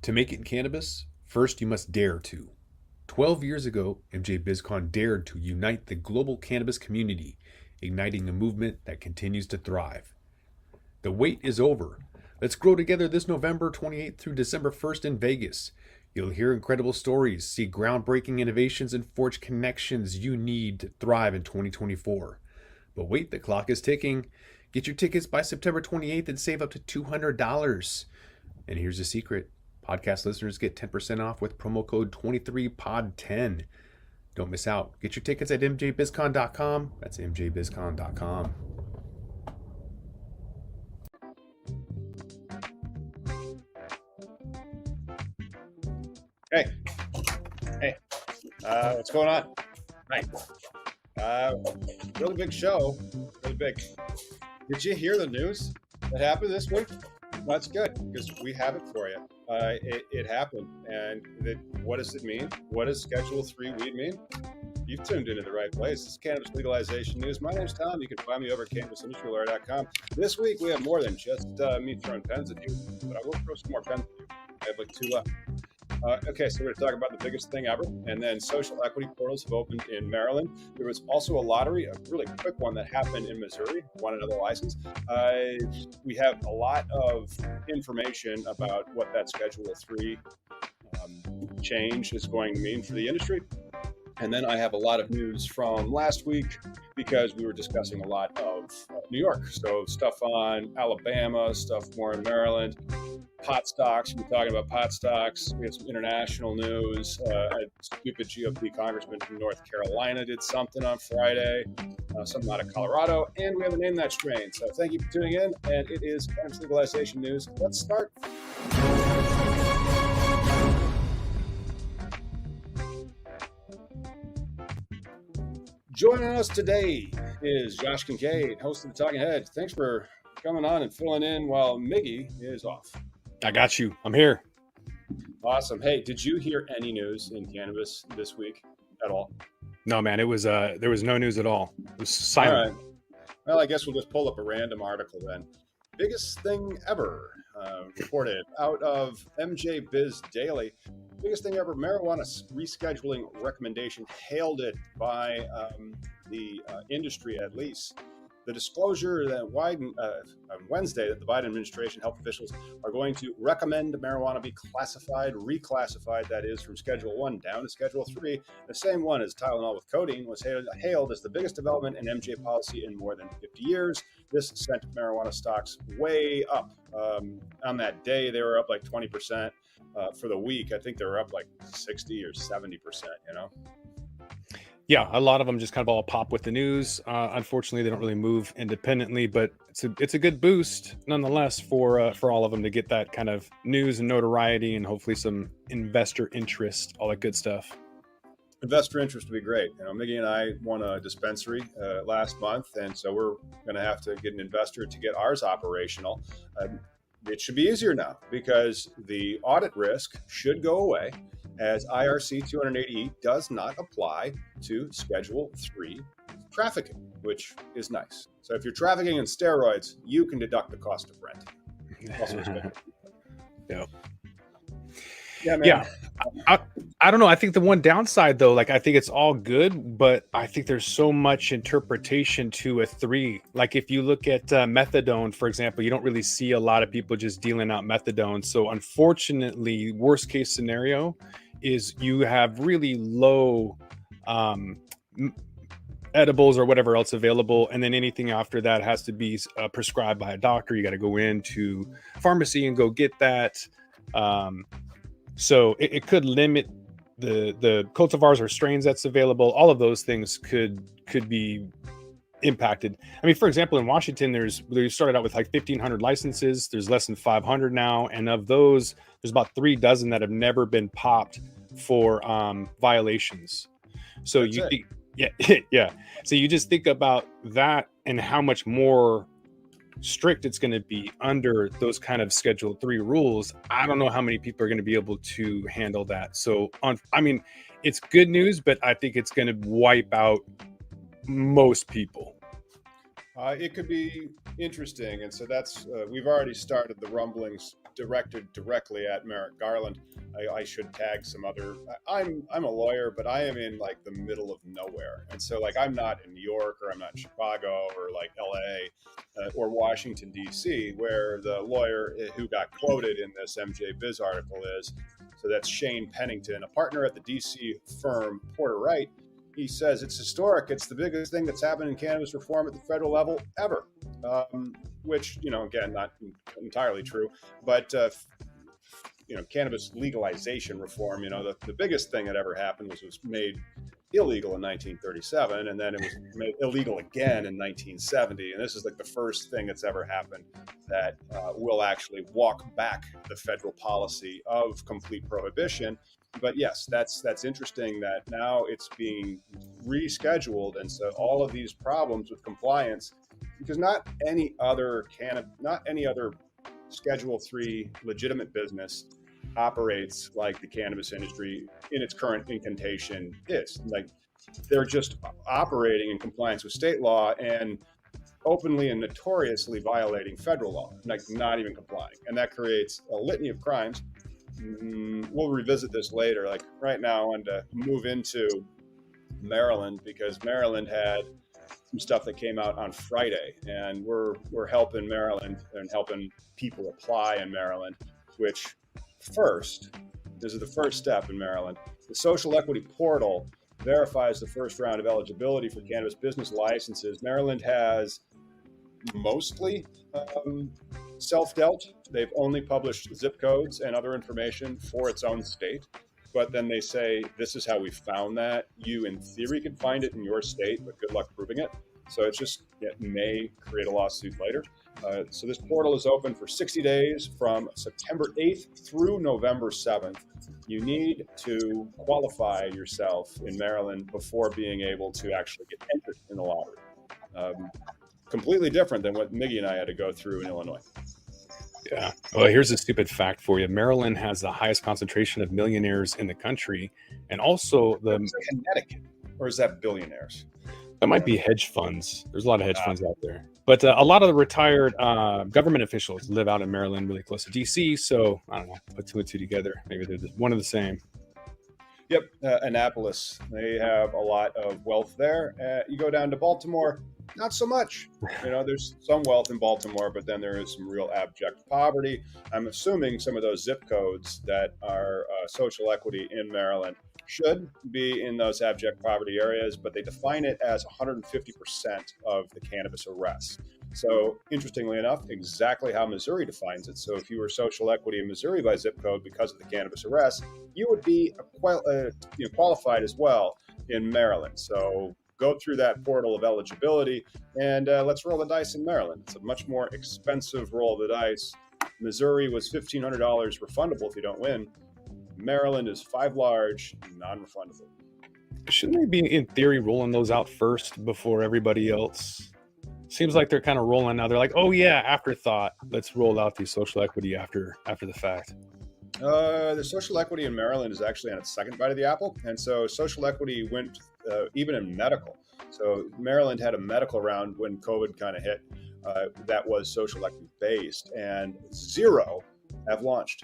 To make it in cannabis, first you must dare to. 12 years ago, MJ BizCon dared to unite the global cannabis community, igniting a movement that continues to thrive. The wait is over. Let's grow together this November 28th through December 1st in Vegas. You'll hear incredible stories, see groundbreaking innovations, and forge connections you need to thrive in 2024. But wait, the clock is ticking. Get your tickets by September 28th and save up to $200. And here's the secret. Podcast listeners get 10% off with promo code 23pod10. Don't miss out. Get your tickets at mjbizcon.com. That's mjbizcon.com. Hey, what's going on? Right. Really big show. Really big. Did you hear the news that happened this week? That's good because we have it for you. It happened, and what does it mean? What does Schedule 3 weed mean? You've tuned into the right place. This is Cannabis Legalization News. My name's Tom. You can find me over at CannabisIndustryLawyer.com. This week we have more than just me throwing pens at you, but I will throw some more pens at you. I have like 2 left. Okay, so we're going to talk about the biggest thing ever, and then social equity portals have opened in Maryland. There was also a lottery, a really quick one that happened in Missouri, won another license. We have a lot of information about what that Schedule 3 change is going to mean for the industry. And then I have a lot of news from last week because we were discussing a lot of New York. So stuff on Alabama, stuff more in Maryland. Pot stocks, we're talking about pot stocks. We had some international news. A stupid GOP congressman from North Carolina did something on Friday, something out of Colorado, and we have a name that strain. So thank you for tuning in, and it is Cannabis Legalization News. Let's start. Joining us today is Josh Kincaid, host of the Talking Head. Thanks for coming on and filling in while Miggy is off. I got you. I'm here. Awesome. Hey, did you hear any news in cannabis this week at all? No, man, it was there was no news at all. It was silent. All right. Well, I guess we'll just pull up a random article then. Biggest thing ever reported out of MJ Biz Daily. Biggest thing ever, marijuana rescheduling recommendation, hailed it by the industry at least. The disclosure that on Wednesday that the Biden administration health officials are going to recommend marijuana be reclassified, that is, from Schedule 1 down to Schedule 3, the same one as Tylenol with codeine, was hailed as the biggest development in MJ policy in more than 50 years. This sent marijuana stocks way up. On that day, they were up like 20%. For the week, I think they were up like 60 or 70%, you know? Yeah, a lot of them just kind of all pop with the news. Unfortunately, they don't really move independently, but it's a good boost nonetheless for all of them to get that kind of news and notoriety and hopefully some investor interest, all that good stuff. Investor interest would be great. You know, Miggy and I won a dispensary last month, and so we're going to have to get an investor to get ours operational. It should be easier now because the audit risk should go away, as IRC 280E does not apply to Schedule 3 trafficking, which is nice. So if you're trafficking in steroids, you can deduct the cost of rent. Yeah, man. Yeah. I don't know. I think the one downside, though, like I think it's all good, but I think there's so much interpretation to a 3. Like if you look at methadone, for example, you don't really see a lot of people just dealing out methadone. So unfortunately, worst case scenario is you have really low edibles or whatever else available, and then anything after that has to be prescribed by a doctor. You got to go into pharmacy and go get that. So it could limit the cultivars or strains that's available. All of those things could be impacted. I mean, for example, in Washington, they started out with like 1,500 licenses. There's less than 500 now, and of those, there's about 3 dozen that have never been popped for violations. So yeah. So you just think about that and how much more strict it's going to be under those kind of Schedule 3 rules. I don't know how many people are going to be able to handle that. So I mean, it's good news, but I think it's going to wipe out most people. It could be interesting, and so that's we've already started the rumblings directed directly at Merrick Garland. I should tag some other. I'm a lawyer, but I am in like the middle of nowhere, and so like I'm not in New York or I'm not in Chicago or like L.A. Or Washington D.C., where the lawyer who got quoted in this MJ Biz article is. So that's Shane Pennington, a partner at the D.C. firm Porter Wright. He says it's historic. It's the biggest thing that's happened in cannabis reform at the federal level ever, which, again, not entirely true. But, cannabis legalization reform, the biggest thing that ever happened was made illegal in 1937, and then it was made illegal again in 1970. And this is like the first thing that's ever happened that will actually walk back the federal policy of complete prohibition. But yes, that's interesting that now it's being rescheduled, and so all of these problems with compliance, because not any other Schedule 3 legitimate business operates like the cannabis industry in its current incantation is. Like they're just operating in compliance with state law and openly and notoriously violating federal law, like not even complying, and that creates a litany of crimes. We'll revisit this later. Like right now, I wanted to move into Maryland because Maryland had some stuff that came out on Friday, and we're helping Maryland and helping people apply in Maryland. Which this is the first step in Maryland. The Social Equity Portal verifies the first round of eligibility for cannabis business licenses. Maryland has mostly self-dealt. They've only published zip codes and other information for its own state. But then they say, this is how we found that. You, in theory, can find it in your state, but good luck proving it. So it may create a lawsuit later. So this portal is open for 60 days from September 8th through November 7th. You need to qualify yourself in Maryland before being able to actually get entered in the lottery. Completely different than what Miggy and I had to go through in Illinois. Yeah. Well, here's a stupid fact for you. Maryland has the highest concentration of millionaires in the country, and also Connecticut, or is that billionaires? That might be hedge funds. There's a lot of hedge funds out there, but a lot of the retired government officials live out in Maryland, really close to DC. So I don't know, put two and two together. Maybe they're one of the same. Yep, Annapolis. They have a lot of wealth there. You go down to Baltimore, not so much. There's some wealth in Baltimore, but then there is some real abject poverty. I'm assuming some of those zip codes that are social equity in Maryland should be in those abject poverty areas, but they define it as 150% of the cannabis arrests. So interestingly enough, exactly how Missouri defines it. So if you were social equity in Missouri by zip code because of the cannabis arrest, you would be qualified as well in Maryland. So go through that portal of eligibility and let's roll the dice in Maryland. It's a much more expensive roll of the dice. Missouri was $1,500 refundable if you don't win. Maryland is 5 large, non-refundable. Shouldn't they be, in theory, rolling those out first before everybody else? Seems like they're kind of rolling now. They're like, oh yeah, afterthought. Let's roll out the social equity after the fact. The social equity in Maryland is actually on its second bite of the apple. And so social equity went even in medical. So Maryland had a medical round when COVID kind of hit that was social equity based, and 0 have launched.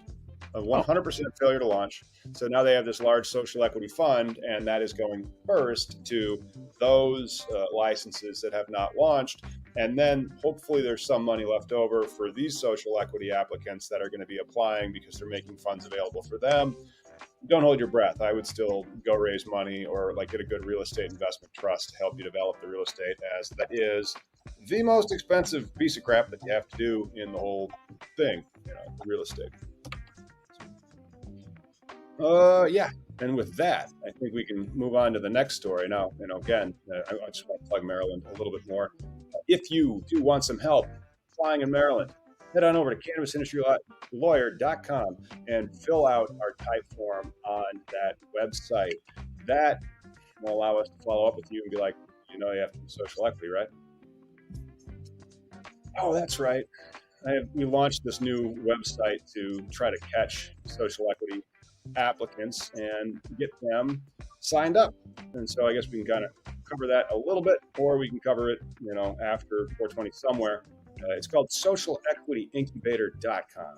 A 100% failure to launch. So now they have this large social equity fund, and that is going first to those licenses that have not launched. And then hopefully there's some money left over for these social equity applicants that are going to be applying because they're making funds available for them. Don't hold your breath. I would still go raise money or get a good real estate investment trust to help you develop the real estate, as that is the most expensive piece of crap that you have to do in the whole thing, real estate. Yeah. And with that, I think we can move on to the next story. Now, again, I just want to plug Maryland a little bit more. If you do want some help applying in Maryland, head on over to cannabisindustrylawyer.com and fill out our type form on that website. That will allow us to follow up with you and be like, you have to do social equity, right? Oh, that's right. We launched this new website to try to catch social equity applicants and get them signed up. And so I guess we can kind of cover that a little bit, or we can cover it, after 420 somewhere. It's called socialequityincubator.com.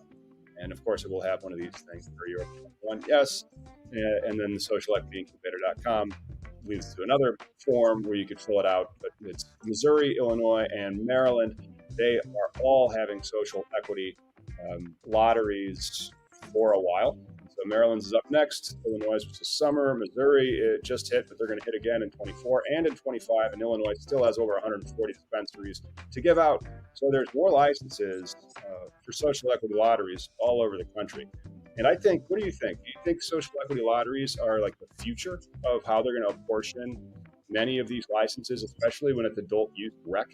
And of course, it will have one of these things for your one. Yes. And then the socialequityincubator.com leads to another form where you could fill it out. But it's Missouri, Illinois, and Maryland. They are all having social equity lotteries for a while. So Maryland's is up next. Illinois was this summer. Missouri, it just hit, but they're going to hit again in 24 and in 25. And Illinois still has over 140 dispensaries to give out. So there's more licenses for social equity lotteries all over the country. And I think, what do you think? Do you think social equity lotteries are like the future of how they're going to apportion many of these licenses, especially when it's adult use rec?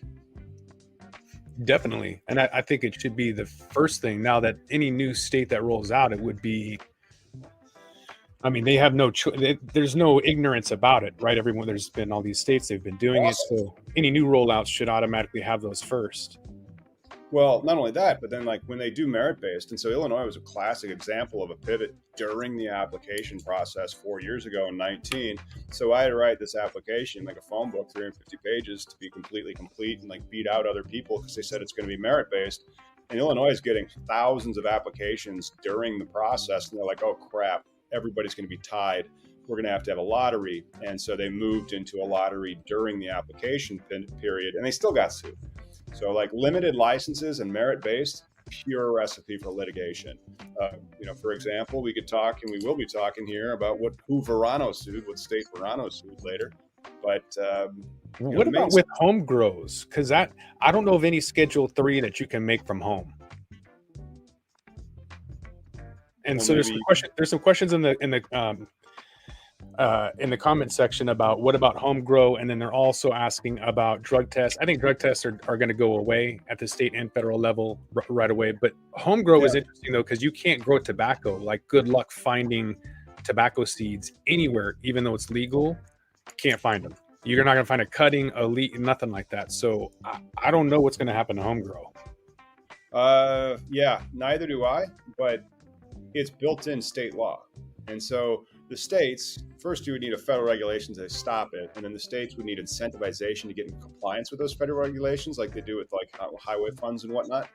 Definitely. And I think it should be the first thing. Now that any new state that rolls out, it would be, they have no choice. There's no ignorance about it, right? There's been all these states, they've been doing it. So any new rollouts should automatically have those first. Well, not only that, but then like when they do merit-based, and so Illinois was a classic example of a pivot during the application process 4 years ago in 19. So I had to write this application, like a phone book, 350 pages to be completely complete and like beat out other people because they said it's going to be merit-based. And Illinois is getting thousands of applications during the process. And they're like, oh crap, everybody's going to be tied. We're going to have a lottery. And so they moved into a lottery during the application period, and they still got sued. So like limited licenses and merit-based, pure recipe for litigation. For example, we could talk, and we will be talking here about who Verano sued, what state Verano sued later. But what about with home grows? Because I don't know of any Schedule 3 that you can make from home. And so there's some questions in the comment section about what about home grow, and then they're also asking about drug tests. I think drug tests are going to go away at the state and federal level right away, but home grow is interesting though, because you can't grow tobacco. Like, good luck finding tobacco seeds anywhere, even though it's legal. Can't find them. You're not going to find a cutting, a leaf, nothing like that. So I don't know what's going to happen to home grow. Neither do I, but it's built in state law. And so the states, first you would need a federal regulation to stop it, and then the states would need incentivization to get in compliance with those federal regulations, like they do with like highway funds and whatnot.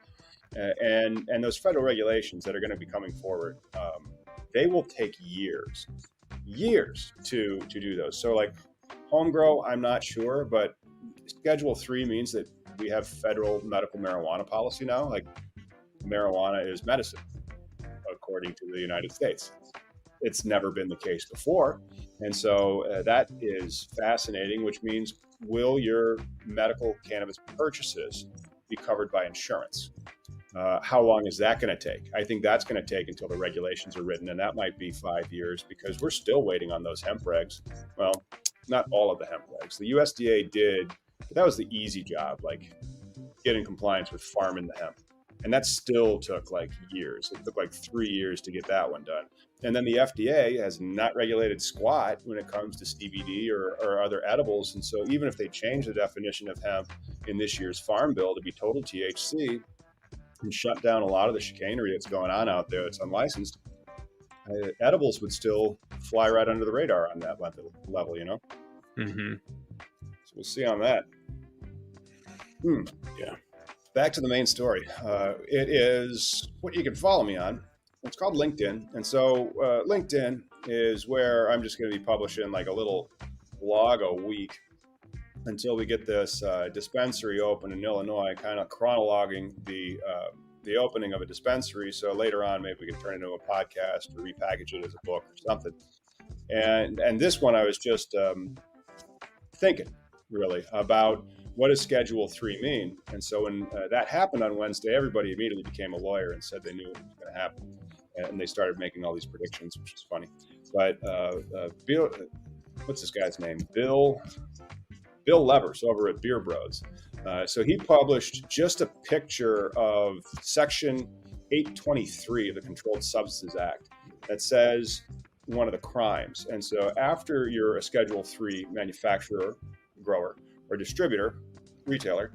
And those federal regulations that are going to be coming forward, they will take years to do those. So like home grow, I'm not sure, but Schedule 3 means that we have federal medical marijuana policy now. Like, marijuana is medicine, according to the United States. It's never been the case before. And so that is fascinating, which means, will your medical cannabis purchases be covered by insurance? How long is that going to take? I think that's going to take until the regulations are written, and that might be 5 years, because we're still waiting on those hemp regs. Well, not all of the hemp regs. The USDA did, but that was the easy job, like getting compliance with farming the hemp. And that still took like years. It took like 3 years to get that one done. And then the FDA has not regulated squat when it comes to CBD or other edibles. And so even if they change the definition of hemp in this year's Farm Bill to be total THC and shut down a lot of the chicanery that's going on out there that's unlicensed, edibles would still fly right under the radar on that level, Mm-hmm. So we'll see on that. Yeah. Back to the main story. It is what you can follow me on. It's called LinkedIn. And so LinkedIn is where I'm just going to be publishing like a little blog a week until we get this dispensary open in Illinois, kind of chronologing the opening of a dispensary. So later on, maybe we can turn it into a podcast or repackage it as a book or something. And this one, I was just thinking really about, what does Schedule 3 mean? And so when that happened on Wednesday, everybody immediately became a lawyer and said they knew it was going to happen. And they started making all these predictions, which is funny. But Bill, what's this guy's name? Bill Levers over at Beer Bros. So he published just a picture of Section 823 of the Controlled Substances Act that says one of the crimes. And so after you're a Schedule 3 manufacturer, grower, or distributor, retailer,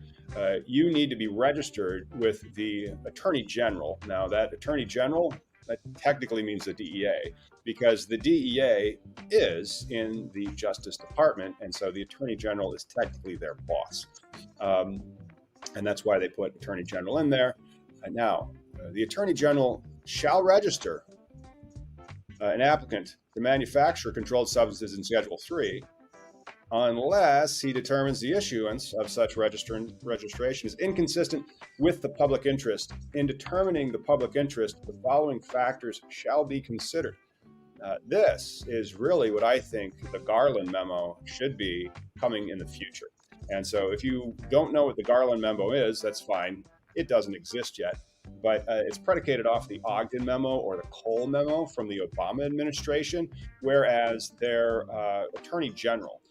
you need to be registered with the Attorney General. Now, that Attorney General that technically means the DEA, because the DEA is in the Justice Department, and so the Attorney General is technically their boss. And that's why they put Attorney General in there. Now, the Attorney General shall register an applicant to manufacture controlled substances in Schedule 3 unless he determines the issuance of such registration is inconsistent with the public interest. In determining the public interest, the following factors shall be considered. This is really what I think the Garland Memo should be coming in the future. And so if you don't know what the Garland Memo is, that's fine. It doesn't exist yet. But it's predicated off the Ogden Memo or the Cole Memo from the Obama administration, whereas their Attorney General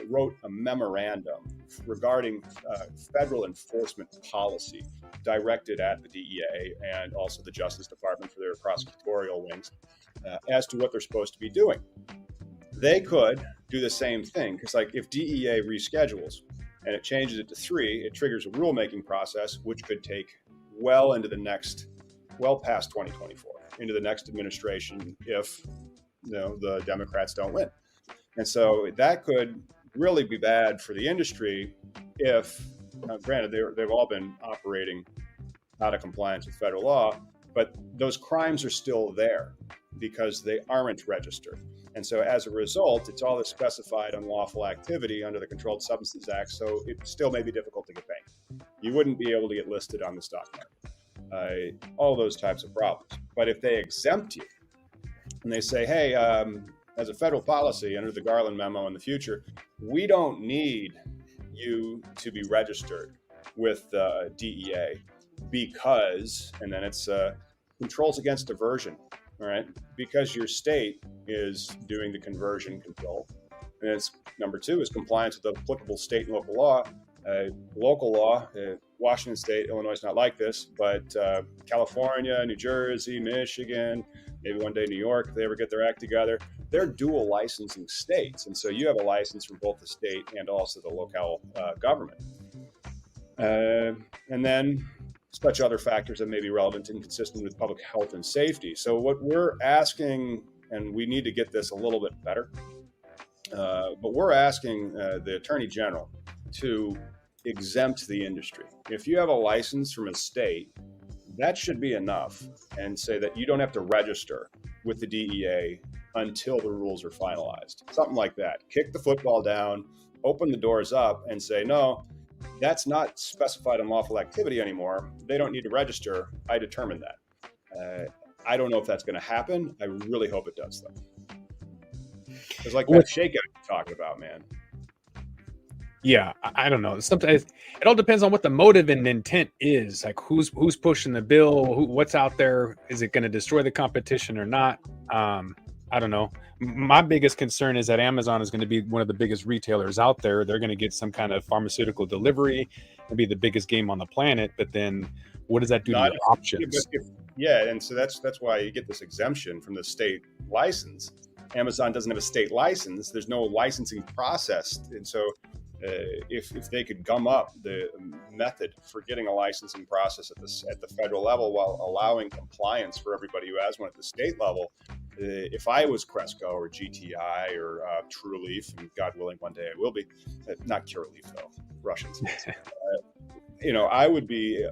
wrote a memorandum regarding federal enforcement policy directed at the DEA and also the Justice Department for their prosecutorial wings as to what they're supposed to be doing. They could do the same thing, because like if DEA reschedules and it changes it to 3, it triggers a rulemaking process, which could take well into the next, well past 2024, into the next administration if the Democrats don't win. And so that could really be bad for the industry if, granted, they've all been operating out of compliance with federal law, but those crimes are still there because they aren't registered. And so as a result, it's all this specified unlawful activity under the Controlled Substances Act, so it still may be difficult to get banked. You wouldn't be able to get listed on the stock market. All those types of problems. But if they exempt you and they say, hey, as a federal policy under the Garland Memo in the future, we don't need you to be registered with the DEA because, and then it's controls against diversion, all right? Because your state is doing the conversion control. And it's number 2 is compliance with applicable state and local law. Local law, Washington State, Illinois is not like this, but California, New Jersey, Michigan, maybe one day New York, if they ever get their act together, they're dual licensing states. And so you have a license from both the state and also the local government. And then such other factors that may be relevant and consistent with public health and safety. So what we're asking, and we need to get this a little bit better, but we're asking the Attorney General to exempt the industry. If you have a license from a state, that should be enough, and say that you don't have to register with the DEA until the rules are finalized. Something like that. Kick the football down, open the doors up, and say, no, that's not specified unlawful activity anymore. They don't need to register. I determined that. I don't know if that's going to happen. I really hope it does, though. It's like that shakeout you're talking about, man. Yeah, I don't know. Sometimes it all depends on what the motive and intent is. Like who's pushing the bill, what's out there. Is it going to destroy the competition or not? I don't know. My biggest concern is that Amazon is going to be one of the biggest retailers out there. They're going to get some kind of pharmaceutical delivery and be the biggest game on the planet. But then what does that do to your options? Yeah, and so that's why you get this exemption from the state license. Amazon doesn't have a state license. There's no licensing process. And so if they could gum up the method for getting a licensing process at the federal level while allowing compliance for everybody who has one at the state level, if I was Cresco or GTI or Trulieve, and God willing, one day I will be, not Curaleaf though, Russians. I would be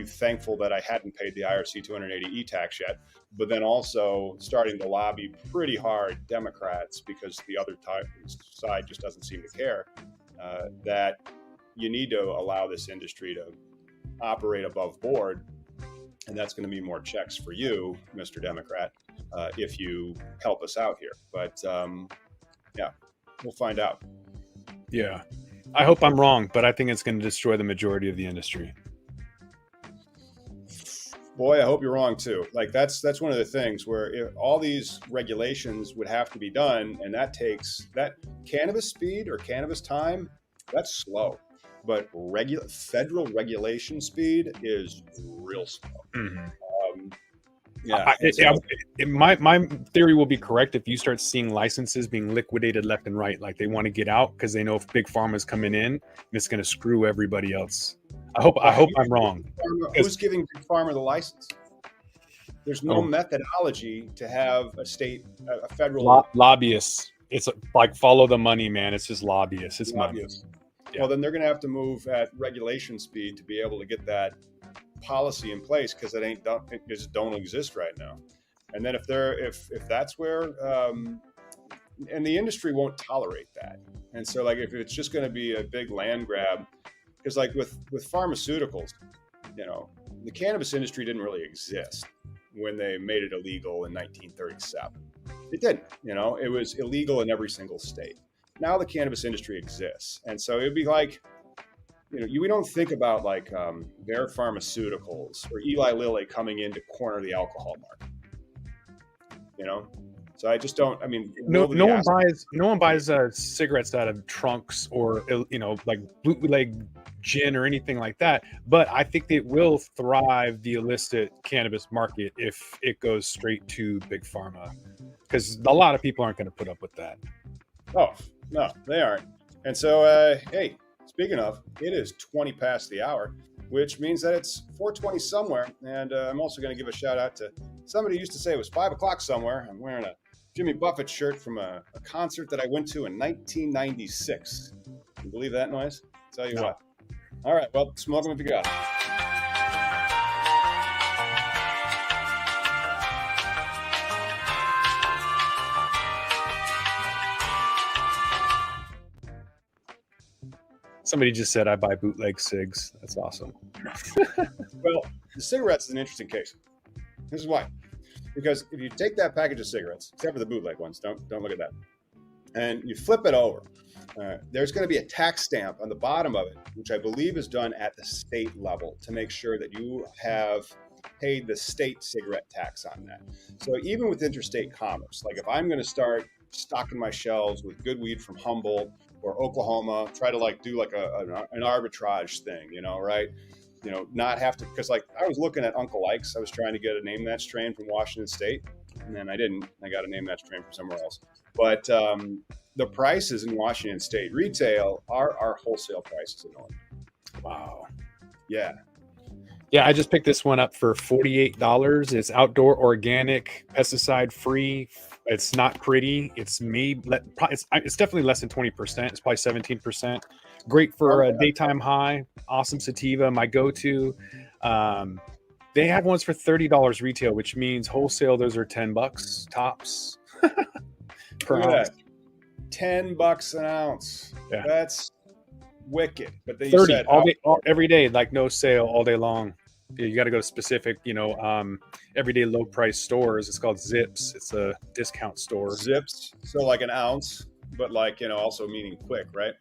thankful that I hadn't paid the IRC 280E tax yet, but then also starting to lobby pretty hard Democrats, because the other side just doesn't seem to care, that you need to allow this industry to operate above board. And that's going to be more checks for you, Mr. Democrat, if you help us out here. But yeah, we'll find out. Yeah, I hope I'm wrong, but I think it's going to destroy the majority of the industry. Boy, I hope you're wrong too. Like that's one of the things where all these regulations would have to be done, and that takes that cannabis speed or cannabis time. That's slow, but federal regulation speed is real slow. Mm-hmm. Yeah, my theory will be correct if you start seeing licenses being liquidated left and right, like they want to get out because they know if big pharma's coming in, it's going to screw everybody else. I hope I'm wrong. Who's giving Big Pharma the license? There's no Oh. methodology to have a federal Lobbyists. It's like follow the money, man. It's just lobbyists. It's money. lobbyist. Yeah. Well, then they're going to have to move at regulation speed to be able to get that policy in place, because it just don't exist right now. And then if that's where and the industry won't tolerate that. And so, like, if it's just going to be a big land grab, because like with pharmaceuticals, the cannabis industry didn't really exist when they made it illegal in 1937. It didn't. It was illegal in every single state. Now the cannabis industry exists, and so it'd be like, we don't think about like Bear Pharmaceuticals or Eli Lilly coming in to corner the alcohol market. So I just don't. I mean, no one buys cigarettes out of trunks or like bootleg gin or anything like that. But I think it will thrive the illicit cannabis market if it goes straight to big pharma, because a lot of people aren't going to put up with that. Oh no, they aren't. And so, hey, speaking of, it is 20 past the hour, which means that it's 4:20 somewhere. And I'm also going to give a shout out to somebody who used to say it was 5 o'clock somewhere. I'm wearing a Jimmy Buffett shirt from a concert that I went to in 1996. Can you believe that noise? Tell you what. All right, well, smoke them if you got it. Somebody just said I buy bootleg cigs. That's awesome. Well, the cigarettes is an interesting case. This is why. Because if you take that package of cigarettes, except for the bootleg ones, don't look at that, and you flip it over, there's going to be a tax stamp on the bottom of it, which I believe is done at the state level to make sure that you have paid the state cigarette tax on that. So even with interstate commerce, like if I'm going to start stocking my shelves with good weed from Humboldt or Oklahoma, try to like do like an arbitrage thing, right? Not have to, because like I was looking at Uncle Ike's. I was trying to get a name that strain from Washington State, and then I didn't. I got a name that strain from somewhere else. But the prices in Washington State retail are wholesale prices in Illinois. Wow. Yeah. Yeah, I just picked this one up for $48. It's outdoor, organic, pesticide free. It's not pretty. It's definitely less than 20%. It's probably 17%. Great for a daytime high. Awesome sativa, my go-to. They have ones for $30 retail, which means wholesale those are $10 tops per ounce. $10 an ounce. Yeah. That's wicked. But they 30 said every day, like no sale all day long. You got to go to specific, everyday low price stores. It's called Zips. It's a discount store. Zips. So like an ounce, but like, also meaning quick, right?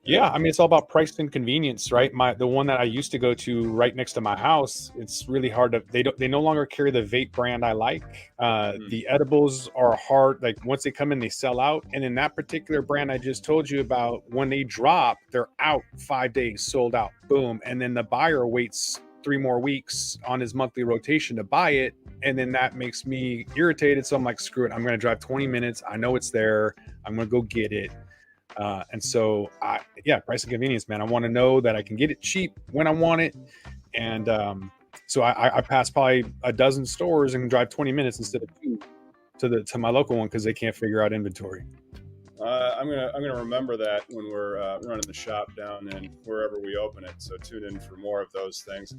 Yeah, I mean, it's all about price and convenience, right? The one that I used to go to right next to my house, it's really hard to. They no longer carry the vape brand I like. The edibles are hard. Like once they come in, they sell out. And in that particular brand I just told you about, when they drop, they're out 5 days, sold out, boom. And then the buyer waits 3 more weeks on his monthly rotation to buy it, and then that makes me irritated. So I'm like, screw it. I'm going to drive 20 minutes. I know it's there. I'm going to go get it. And so, price and convenience, man. I want to know that I can get it cheap when I want it. And so I pass probably a dozen stores and drive 20 minutes instead of 2 to my local one because they can't figure out inventory. I'm gonna remember that when we're running the shop down in wherever we open it. So tune in for more of those things.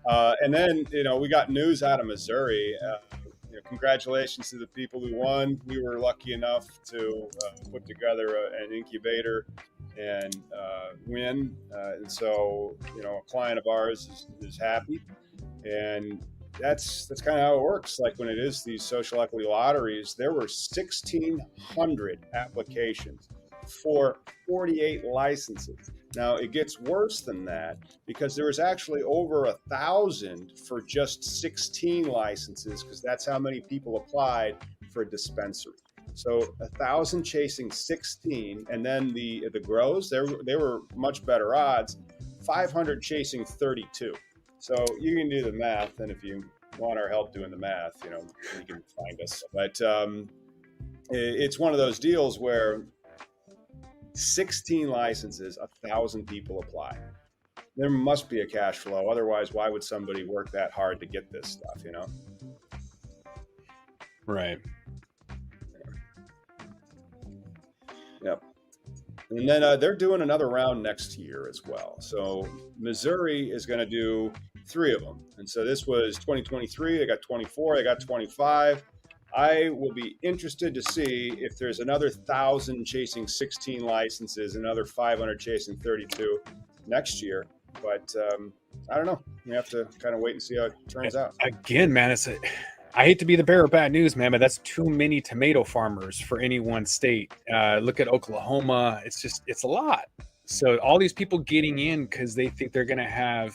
And then we got news out of Missouri. Congratulations to the people who won. We were lucky enough to put together an incubator and win. And so, a client of ours is happy. And that's kind of how it works. Like when it is these social equity lotteries, there were 1,600 applications for 48 licenses. Now it gets worse than that because there was actually over 1,000 for just 16 licenses, because that's how many people applied for a dispensary. So 1,000 chasing 16, and then the grows, they were much better odds, 500 chasing 32. So you can do the math, and if you want our help doing the math, you can find us. But it's one of those deals where 16 licenses, 1,000 people apply. there must be a cash flow. Otherwise, why would somebody work that hard to get this stuff, you know? Right. Yep. And then they're doing another round next year as well. So Missouri is going to do 3 of them. And so this was 2023. They got 24. They got 25. I will be interested to see if there's another 1,000 chasing 16 licenses, another 500 chasing 32 next year. But I don't know. We have to kind of wait and see how it turns out. Again, man, I hate to be the bearer of bad news, man, but that's too many tomato farmers for any one state. Look at Oklahoma. It's a lot. So all these people getting in because they think they're going to have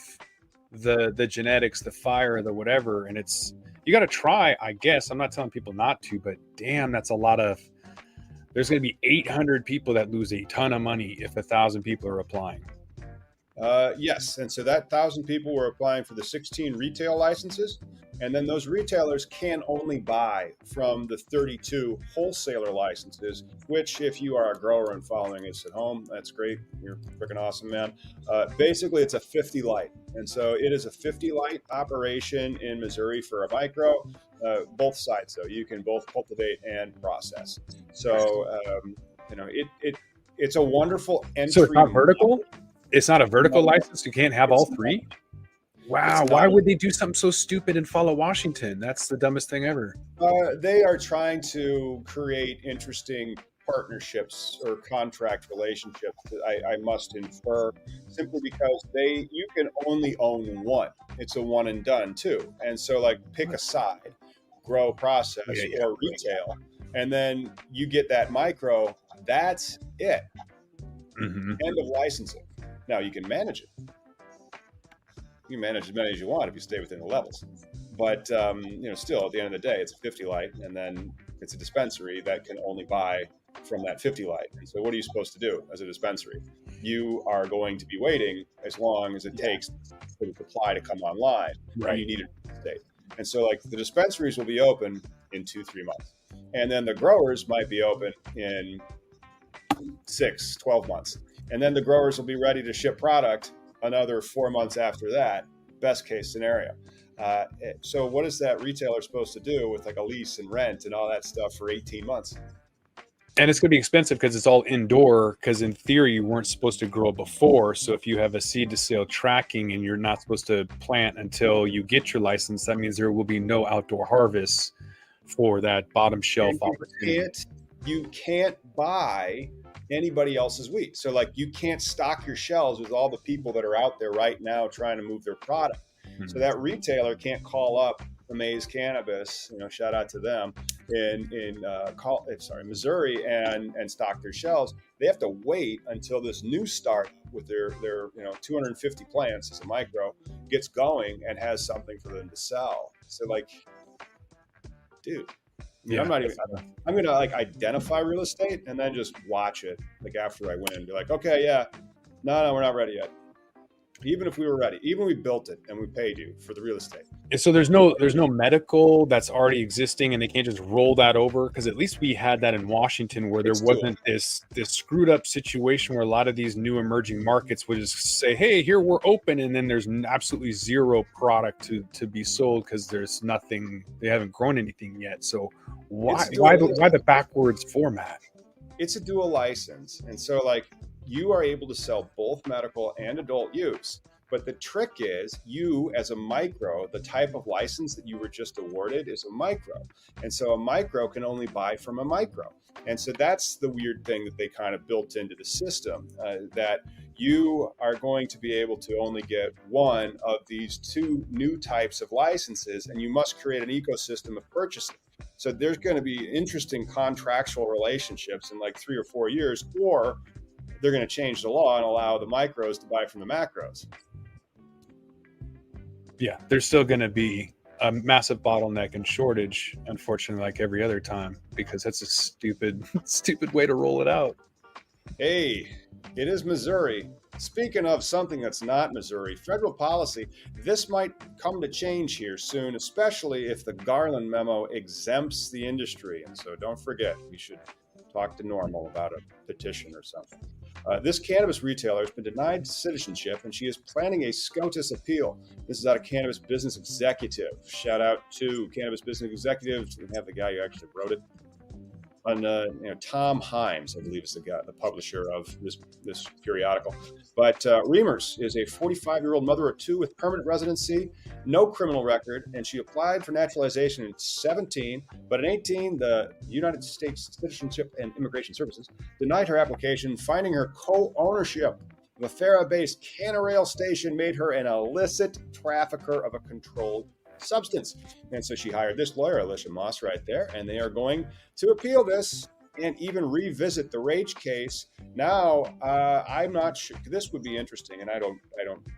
the genetics, the fire, the whatever. And you got to try, I guess. I'm not telling people not to, but damn, that's a lot there's going to be 800 people that lose a ton of money if 1,000 people are applying. Yes. And so that 1,000 people were applying for the 16 retail licenses. And then those retailers can only buy from the 32 wholesaler licenses, which if you are a grower and following us at home, that's great. You're freaking awesome, man. Basically, it's a 50 light. And so it is a 50 light operation in Missouri for a micro, both sides. So you can both cultivate and process. So, it's a wonderful entry. So it's not vertical? It's not a vertical license? You can't have all 3? Wow, why would they do something so stupid and follow Washington? That's the dumbest thing ever. They are trying to create interesting partnerships or contract relationships, I must infer, simply because you can only own one. It's a one and done too. And so like pick a side, grow, process, or retail, and then you get that micro, that's it. Mm-hmm. End of licensing. Now you can manage it. You can manage as many as you want if you stay within the levels. But, still at the end of the day, it's a 50 light, and then it's a dispensary that can only buy from that 50 light. And so what are you supposed to do as a dispensary? You are going to be waiting as long as it takes for the supply to come online. Right. And you need a state. And so like the dispensaries will be open in 2-3 months. And then the growers might be open in 6-12 months. And then the growers will be ready to ship product another 4 months after that, best case scenario. So what is that retailer supposed to do with like a lease and rent and all that stuff for 18 months? And it's going to be expensive because it's all indoor, because in theory you weren't supposed to grow before. So if you have a seed to sale tracking and you're not supposed to plant until you get your license, that means there will be no outdoor harvests for that bottom shelf opportunity. You can't buy anybody else's wheat. So like you can't stock your shelves with all the people that are out there right now trying to move their product. Mm-hmm. So that retailer can't call up Amaze Cannabis, shout out to them in Missouri and stock their shelves. They have to wait until this new start with their 250 plants as a micro gets going and has something for them to sell. So like, dude, I'm going to like identify real estate and then just watch it like after I win and be like, okay, yeah, no, we're not ready yet. Even if we were ready, even we built it and we paid you for the real estate. And so there's no medical that's already existing and they can't just roll that over, because at least we had that in Washington where there wasn't this screwed up situation where a lot of these new emerging markets would just say, hey, here we're open, and then there's absolutely zero product to be sold because there's nothing, they haven't grown anything yet. So why the backwards format? It's a dual license, and so like you are able to sell both medical and adult use. But the trick is you as a micro, the type of license that you were just awarded is a micro. And so a micro can only buy from a micro. And so that's the weird thing that they kind of built into the system, that you are going to be able to only get one of these 2 new types of licenses, and you must create an ecosystem of purchasing. So there's going to be interesting contractual relationships in like 3 or 4 years, or they're going to change the law and allow the micros to buy from the macros. Yeah, there's still going to be a massive bottleneck and shortage, unfortunately, like every other time, because that's a stupid way to roll it out. Hey, it is Missouri. Speaking of something that's not Missouri, federal policy, this might come to change here soon, especially if the Garland Memo exempts the industry. And so don't forget, we should talk to Normal about a petition or something. This cannabis retailer has been denied citizenship, and she is planning a SCOTUS appeal. This is out of Cannabis Business Executive. Shout out to Cannabis Business Executive. We have the guy who actually wrote it. On Tom Himes, I believe is the publisher of this periodical. But Reimers is a 45-year-old mother of two with permanent residency, no criminal record, and she applied for naturalization in 17. But in 18, the United States Citizenship and Immigration Services denied her application, finding her co-ownership of a Farah-based Canarail station made her an illicit trafficker of a controlled substance. And so she hired this lawyer, Alicia Moss, right there, and they are going to appeal this and even revisit the Rage case. Now, I'm not sure. This would be interesting, and I don't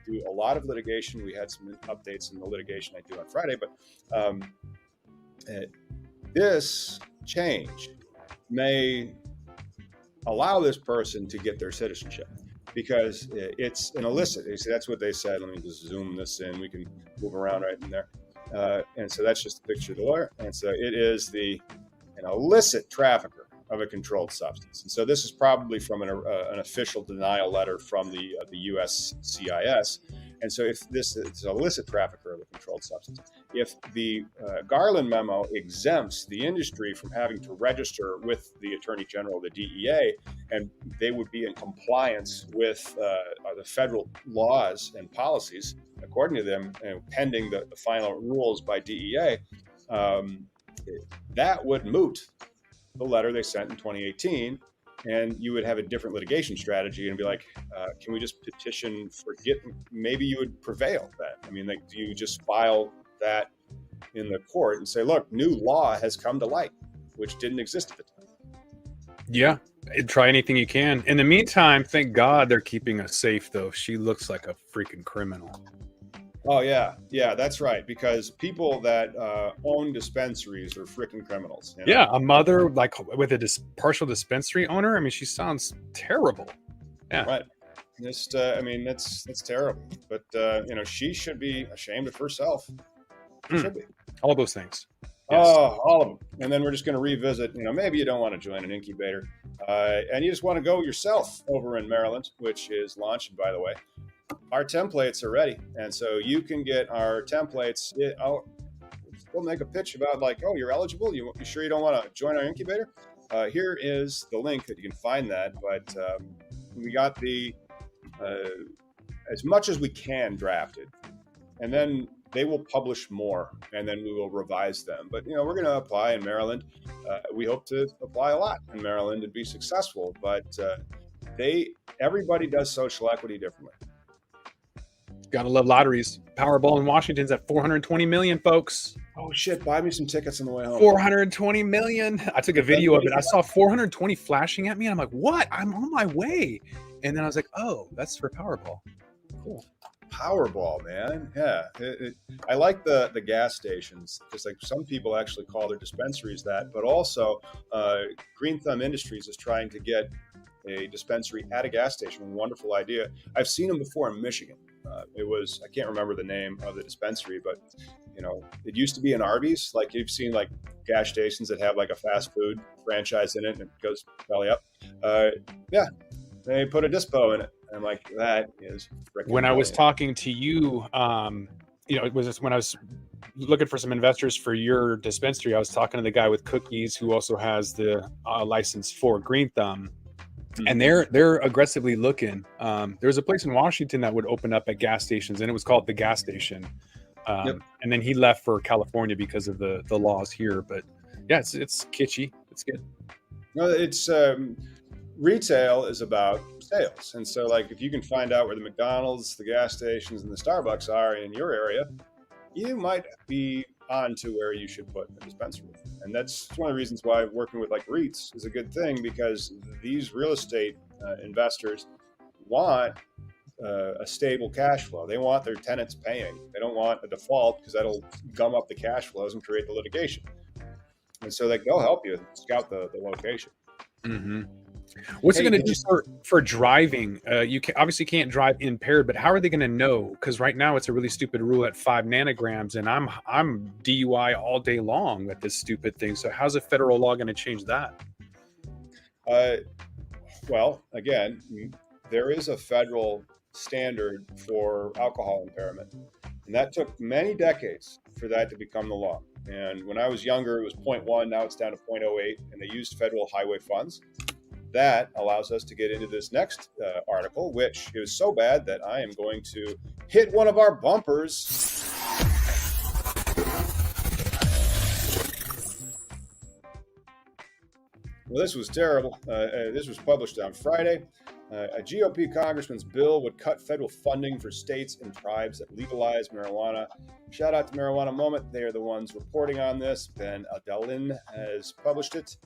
do a lot of litigation. We had some updates in the litigation I do on Friday, but this change may allow this person to get their citizenship, because it's an illicit. That's what they said. Let me just zoom this in. We can move around right in there. And so that's just a picture of the lawyer. And so it is an illicit trafficker of a controlled substance. And so this is probably from an official denial letter from the USCIS. And so if this is an illicit trafficker of a controlled substance, if the Garland Memo exempts the industry from having to register with the Attorney General, the DEA, and they would be in compliance with the federal laws and policies, according to them, pending the final rules by DEA, that would moot the letter they sent in 2018, and you would have a different litigation strategy and be like, can we just petition for maybe you would prevail then? I mean, do you just file that in the court and say, look, new law has come to light, which didn't exist at the time? Yeah, try anything you can. In the meantime, thank God they're keeping us safe, though. She looks like a freaking criminal. Oh, yeah, that's right. Because people that own dispensaries are freaking criminals. You know? Yeah, a mother like with a partial dispensary owner. I mean, she sounds terrible. Yeah, right. Just, that's terrible. But she should be ashamed of herself. She should be. All those things. Yes. Oh, all of them. And then we're just going to revisit. Maybe you don't want to join an incubator, and you just want to go yourself over in Maryland, which is launched, by the way. Our templates are ready, and so you can get our templates. We'll make a pitch about you're eligible. You sure you don't want to join our incubator? Here is the link that you can find that. But we got the as much as we can drafted, and then they will publish more, and then we will revise them. But we're going to apply in Maryland. We hope to apply a lot in Maryland and be successful. But everybody does social equity differently. Gotta love lotteries. Powerball in Washington's at 420 million, folks. Oh shit! Buy me some tickets on the way home. 420 million. I took a video of it. I saw 420 flashing at me, and I'm like, "What? I'm on my way." And then I was like, "Oh, that's for Powerball." Cool. Powerball, man. Yeah, I like the gas stations, because some people actually call their dispensaries that. But also, Green Thumb Industries is trying to get a dispensary at a gas station. Wonderful idea. I've seen them before in Michigan. I can't remember the name of the dispensary, but it used to be an Arby's. You've seen gas stations that have a fast food franchise in it, and it goes belly up. Yeah, they put a dispo in it. And I'm like, that is freaking when I was brilliant. talking to you, it was just when I was looking for some investors for your dispensary. I was talking to the guy with cookies who also has the license for Green Thumb. And they're aggressively looking. There was a place in Washington that would open up at gas stations, and it was called the Gas Station. And then he left for California because of the laws here. But yeah, it's kitschy. It's good. No, it's retail is about sales, and so if you can find out where the McDonald's, the gas stations, and the Starbucks are in your area, you might be on to where you should put a dispensary. And that's one of the reasons why working with REITs is a good thing, because these real estate investors want a stable cash flow. They want their tenants paying. They don't want a default, because that'll gum up the cash flows and create the litigation. And so they'll help you scout the location. Mm-hmm. What's it going to do for driving? You obviously can't drive impaired, but how are they going to know? Because right now it's a really stupid rule at 5 nanograms, and I'm DUI all day long at this stupid thing. So how's a federal law going to change that? Well, again, there is a federal standard for alcohol impairment, and that took many decades for that to become the law. And when I was younger, it was zero point 0.1, now it's down to 0.08, and they used federal highway funds. That allows us to get into this next article, which is so bad that I am going to hit one of our bumpers. Well, this was terrible. This was published on Friday. A GOP congressman's bill would cut federal funding for states and tribes that legalize marijuana. Shout out to Marijuana Moment. They are the ones reporting on this. Ben Adelin has published it.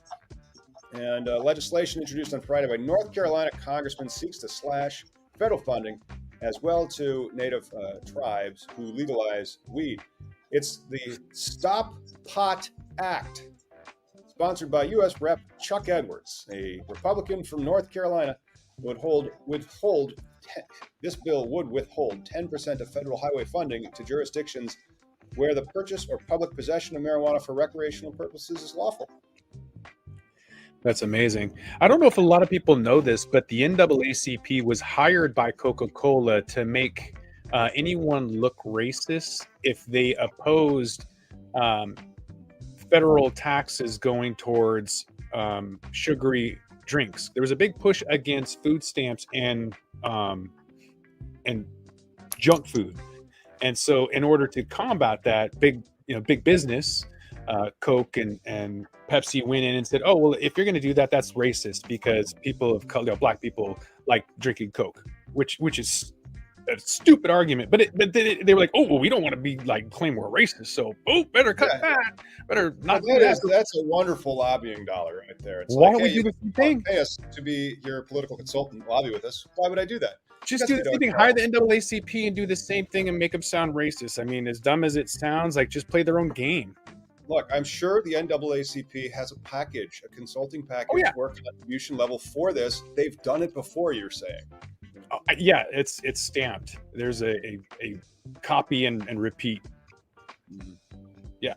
And legislation introduced on Friday by North Carolina congressman seeks to slash federal funding as well to native tribes who legalize weed. It's the Stop Pot Act, sponsored by U.S. Rep. Chuck Edwards, a Republican from North Carolina. This bill would withhold 10% of federal highway funding to jurisdictions where the purchase or public possession of marijuana for recreational purposes is lawful. That's amazing. I don't know if a lot of people know this, but the NAACP was hired by Coca-Cola to make anyone look racist if they opposed federal taxes going towards sugary drinks. There was a big push against food stamps and junk food, and so in order to combat that, big business, Coke and Pepsi went in and said, "Oh well, if you're going to do that, that's racist because people of color, Black people, like drinking Coke," which is a stupid argument. But they were like, "Oh well, we don't want to be like claim we're racist, so better cut that, better not do that." That's a wonderful lobbying dollar right there. It's Why like, don't we do the same thing? Pay us to be your political consultant, lobby with us. Why would I do that? Just do the same thing. Hire the NAACP and do the same thing and make them sound racist. I mean, as dumb as it sounds, like just play their own game. Look, I'm sure the NAACP has a package, a consulting package, or contribution level for this. They've done it before, you're saying. Yeah, it's stamped. There's a copy and repeat. Mm-hmm. Yeah,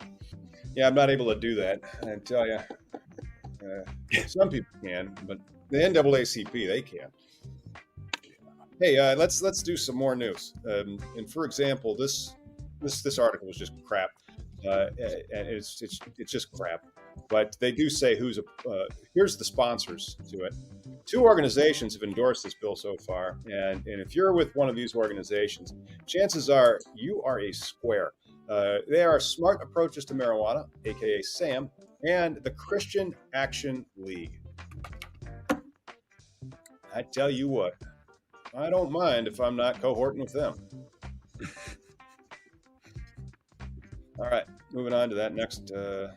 I'm not able to do that. I tell you, some people can, but the NAACP they can. Hey, let's do some more news. And for example, this article was just crap. And it's just crap. But they do say here's the sponsors to it. 2 organizations have endorsed this bill so far, and if you're with one of these organizations, chances are you are a square. They are Smart Approaches to Marijuana, aka SAM, and the Christian Action League. I tell you what, I don't mind if I'm not cohorting with them. All right, moving on to that next. That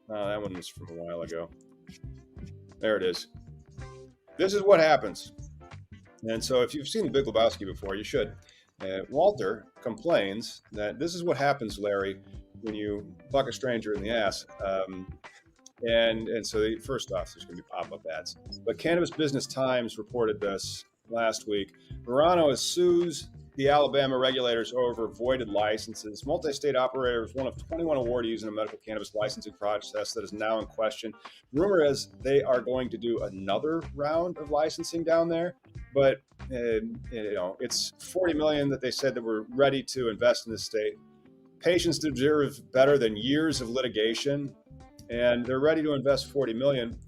one was from a while ago. There it is. This is what happens. And so if you've seen The Big Lebowski before, you should. Walter complains that this is what happens, Larry, when you fuck a stranger in the ass. And so first off, there's going to be pop-up ads. But Cannabis Business Times reported this last week. Verano sues the Alabama regulators over voided licenses. Multi-state operator is one of 21 awardees in a medical cannabis licensing process that is now in question. Rumor is they are going to do another round of licensing down there, but it's $40 million that they said that we're ready to invest in this state. Patients deserve better than years of litigation, and they're ready to invest $40 million.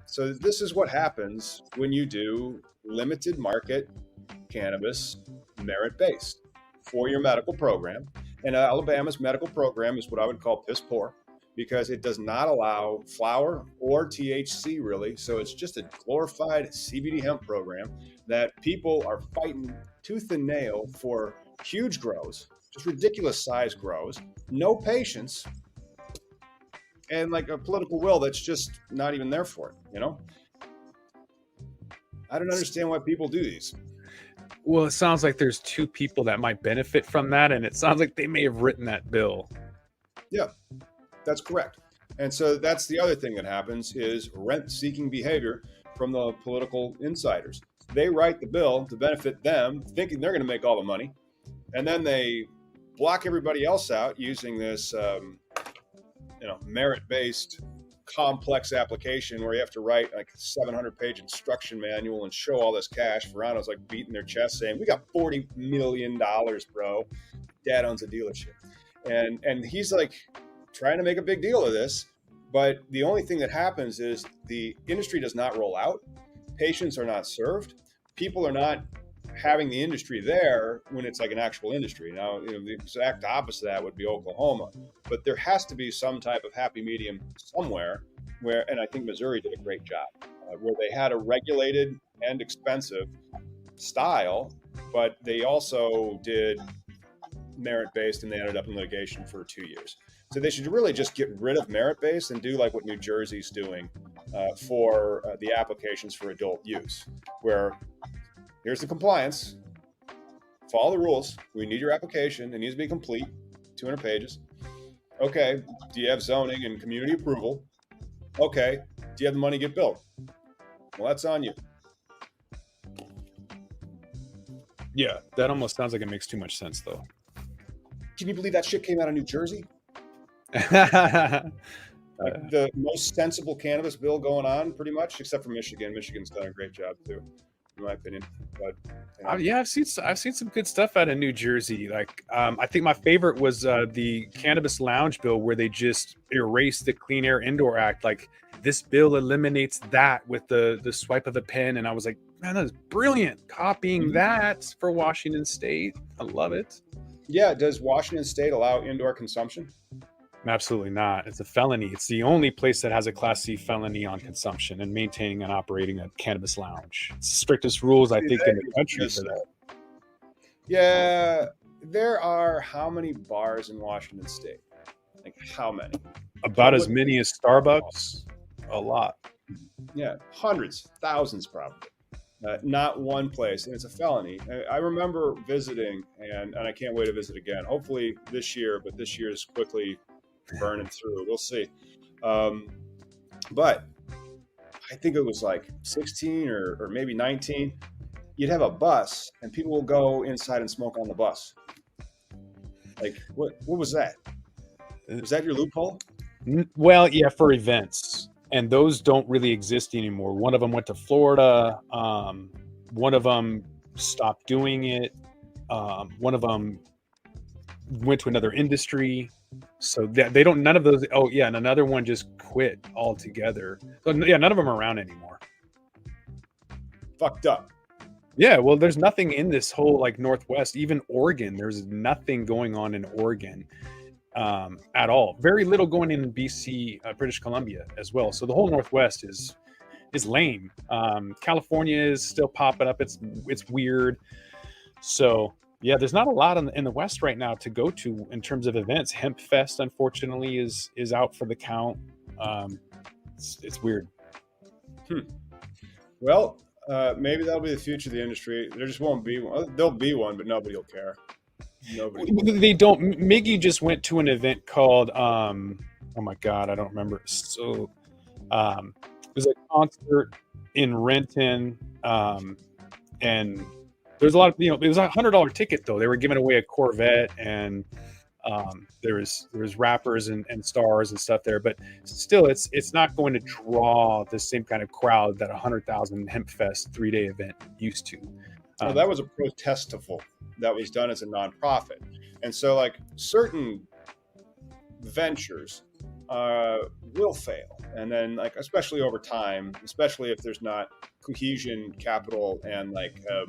So this is what happens when you do limited market cannabis merit-based for your medical program. And Alabama's medical program is what I would call piss poor because it does not allow flower or THC really. So it's just a glorified CBD hemp program that people are fighting tooth and nail for huge grows, just ridiculous size grows, no patience, and like a political will that's just not even there for it, I don't understand why people do these. Well, it sounds like there's 2 people that might benefit from that, and it sounds like they may have written that bill. Yeah, that's correct. And so that's the other thing that happens is rent-seeking behavior from the political insiders. They write the bill to benefit them, thinking they're going to make all the money, and then they block everybody else out using this, merit-based complex application where you have to write like a 700-page instruction manual and show all this cash. Verano's like beating their chest saying, we got $40 million, bro. Dad owns a dealership. And he's like trying to make a big deal of this. But the only thing that happens is the industry does not roll out. Patients are not served. People are not having the industry there when it's like an actual industry. Now, the exact opposite of that would be Oklahoma. But there has to be some type of happy medium somewhere where, and I think Missouri did a great job, where they had a regulated and expensive style, but they also did merit-based, and they ended up in litigation for 2 years. So they should really just get rid of merit-based and do like what New Jersey's doing for the applications for adult use, where here's the compliance, follow the rules. We need your application. It needs to be complete, 200 pages. Okay, do you have zoning and community approval? Okay, do you have the money to get built? Well, that's on you. Yeah, that almost sounds like it makes too much sense, though. Can you believe that shit came out of New Jersey? Like the most sensible cannabis bill going on, pretty much, except for Michigan. Michigan's done a great job too, in my opinion. But yeah, I've seen some good stuff out of New Jersey. Like, I think my favorite was the Cannabis Lounge bill, where they just erased the Clean Air Indoor Act. Like, this bill eliminates that with the swipe of a pen, and I was like, man, that's brilliant. Copying that for Washington State, I love it. Yeah, does Washington State allow indoor consumption? Absolutely not. It's a felony. It's the only place that has a Class C felony on consumption and maintaining and operating a cannabis lounge. It's the strictest rules, I think, in the country for that. Yeah, there are how many bars in Washington State? Like how many? About as many as Starbucks. A lot. Yeah, hundreds, thousands probably. Not one place, and it's a felony. I remember visiting, and I can't wait to visit again. Hopefully this year, but this year is quickly burning through. We'll see. But I think it was like 16 or maybe 19. You'd have a bus, and people will go inside and smoke on the bus. Like, what was that? Was that your loophole? Well, yeah, for events. And those don't really exist anymore. One of them went to Florida. One of them stopped doing it. One of them went to another industry. So they don't, none of those. Oh yeah. And another one just quit altogether. So yeah, none of them are around anymore. Fucked up. Yeah. Well, there's nothing in this whole like Northwest, even Oregon. There's nothing going on in Oregon. At all. Very little going in BC, British Columbia as well. So the whole Northwest is lame. California is still popping up. It's weird. So yeah, there's not a lot in the West right now to go to in terms of events. Hemp Fest, unfortunately, is out for the count. It's weird. Well, maybe that'll be the future of the industry. There just won't be one. There'll be one, but nobody will care. Nobody. They don't. Miggy just went to an event called oh my god, I don't remember. So it was a concert in Renton, and there's a lot of, it was a $100 ticket though. They were giving away a Corvette, and there was rappers and stars and stuff there, but still it's not going to draw the same kind of crowd that 100,000 Hemp Fest 3-day event used to. Well, that was a protestival that was done as a nonprofit. And so like certain ventures will fail. And then like, especially over time, especially if there's not cohesion, capital, and like a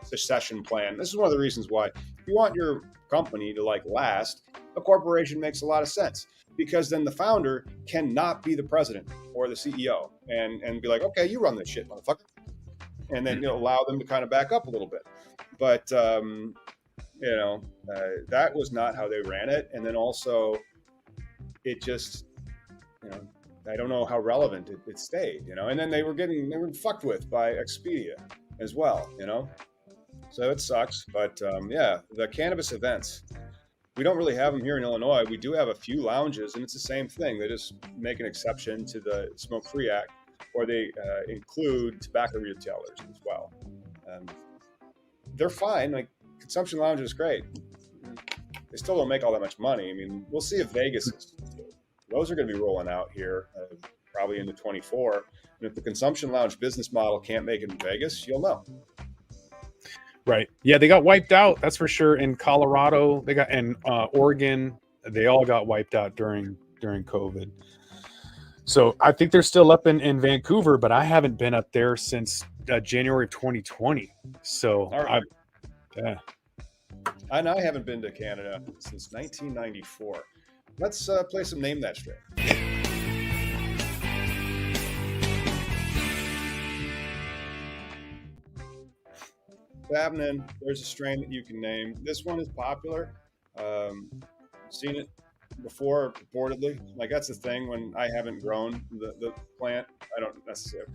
succession plan. This is one of the reasons why if you want your company to like last, a corporation makes a lot of sense, because then the founder cannot be the president or the CEO and be like, okay, you run this shit, motherfucker. And then allow them to kind of back up a little bit. But, that was not how they ran it. And then also it just, I don't know how relevant it stayed, and then they were fucked with by Expedia as well, so it sucks. But the cannabis events, we don't really have them here in Illinois. We do have a few lounges, and it's the same thing. They just make an exception to the Smoke Free Act, or they include tobacco retailers as well. They're fine. Like, consumption lounge is great. They still don't make all that much money. I mean, we'll see if Vegas is. Those are going to be rolling out here probably into 24. And if the consumption lounge business model can't make it in Vegas, you'll know. Right. Yeah, they got wiped out. That's for sure. In Colorado, they got, and Oregon, they all got wiped out during COVID. So I think they're still up in Vancouver, but I haven't been up there since January of 2020. So All right. yeah. And I haven't been to Canada since 1994. Let's play some Name That Strain. Happening. There's a strain that you can name. This one is popular. Seen it before, purportedly. Like, that's the thing, when I haven't grown the plant, I don't necessarily.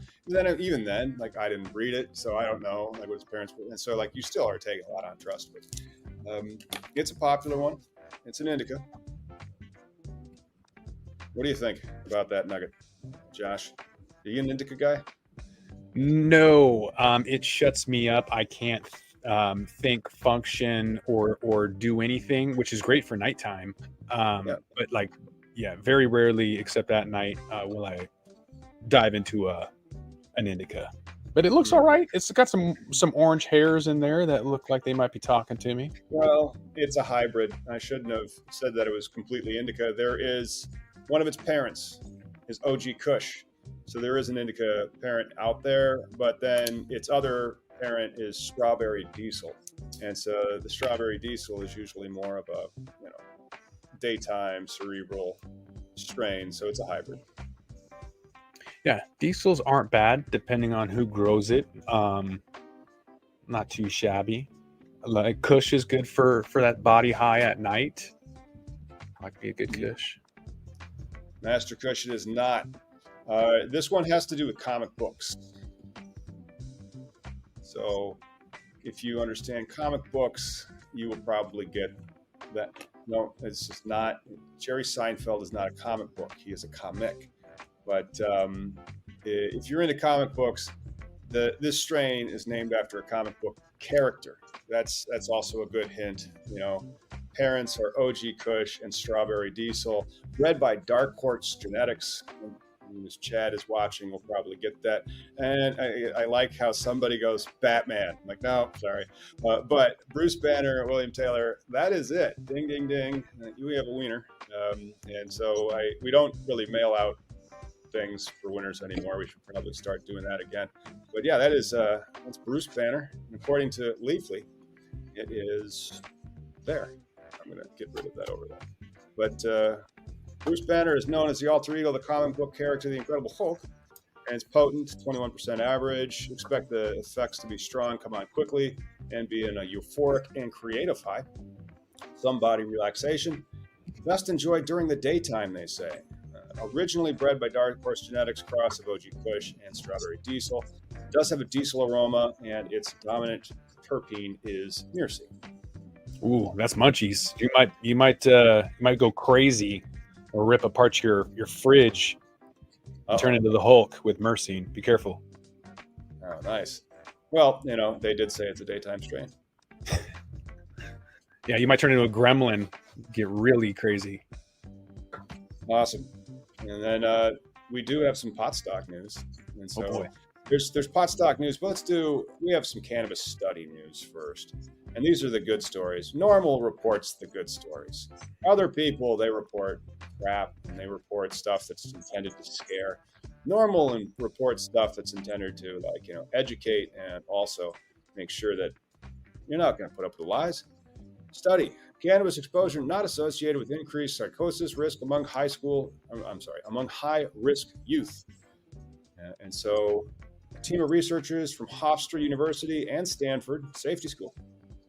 Even then, like, I didn't breed it, so I don't know like what his parents were. And so, like, you still are taking a lot on trust. But it's a popular one. It's an indica. What do you think about that nugget, Josh? Are you an indica guy? No, it shuts me up. I can't think, function, or do anything, which is great for nighttime. But like, yeah, very rarely, except at night, will I dive into an indica. But it looks all right. It's got some orange hairs in there that look like they might be talking to me. Well, it's a hybrid. I shouldn't have said that it was completely indica. There is one of its parents is OG Kush. So there is an indica parent out there, but then its other parent is strawberry diesel. And so the strawberry diesel is usually more of a, daytime cerebral strain. So it's a hybrid. Yeah, diesels aren't bad depending on who grows it. Not too shabby. Like, Kush is good for that body high at night. Might be a good Kush. Master Kush is not. This one has to do with comic books. So if you understand comic books, you will probably get that. No, it's just not. Jerry Seinfeld is not a comic book. He is a comic. But if you're into comic books, this strain is named after a comic book character. That's also a good hint. Parents are OG Kush and Strawberry Diesel, bred by Dark Horse Genetics. As Chad is watching, we'll probably get that. And I like how somebody goes Batman. I'm like, no, sorry. But Bruce Banner, William Taylor, that is it. Ding, ding, ding. We have a wiener. And so we don't really mail out things for winners anymore. We should probably start doing that again. But yeah, that's Bruce Banner. And according to Leafly, it is there. I'm going to get rid of that over there. But Bruce Banner is known as the alter ego of the comic book character, the Incredible Hulk, and it's potent, 21% average. Expect the effects to be strong, come on quickly, and be in a euphoric and creative high. Some body relaxation. Best enjoyed during the daytime, they say. Originally bred by Dark Horse Genetics, cross of OG Kush and Strawberry Diesel. It does have a diesel aroma, and its dominant terpene is myrcene. Ooh, that's munchies. You might go crazy or rip apart your fridge and turn into the Hulk with myrcene. Be careful. Oh, nice. Well, they did say it's a daytime strain. Yeah, you might turn into a gremlin, get really crazy. Awesome. And then we do have some pot stock news. And so there's pot stock news, but we have some cannabis study news first. And these are the good stories. Normal reports the good stories. Other people, they report crap, and they report stuff that's intended to scare. Normal and report stuff that's intended to, educate and also make sure that you're not going to put up with the lies. Study. Cannabis exposure not associated with increased psychosis risk among high-risk youth. And so a team of researchers from Hofstra University and Stanford Safety School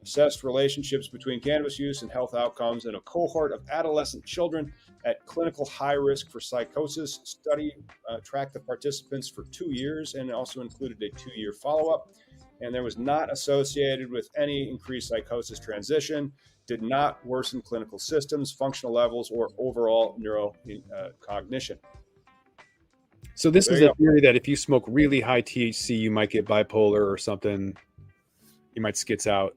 assessed relationships between cannabis use and health outcomes in a cohort of adolescent children at clinical high risk for psychosis. Study tracked the participants for 2 years and also included a 2-year follow-up. And there was not associated with any increased psychosis transition, did not worsen clinical systems, functional levels, or overall neurocognition. So this is a theory that if you smoke really high THC, you might get bipolar or something. You might skits out.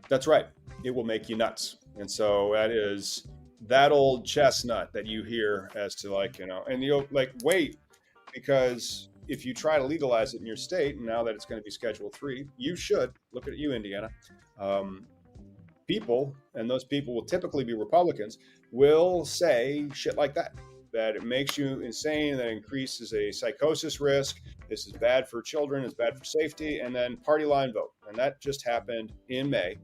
That's right. It will make you nuts. And so that is that old chestnut that you hear as to like, and you'll like wait, because if you try to legalize it in your state, and now that it's going to be Schedule 3, you should look at you, Indiana. People, and those people will typically be Republicans, will say shit like that it makes you insane, that increases a psychosis risk. This is bad for children, it's bad for safety, and then party line vote. And that just happened in May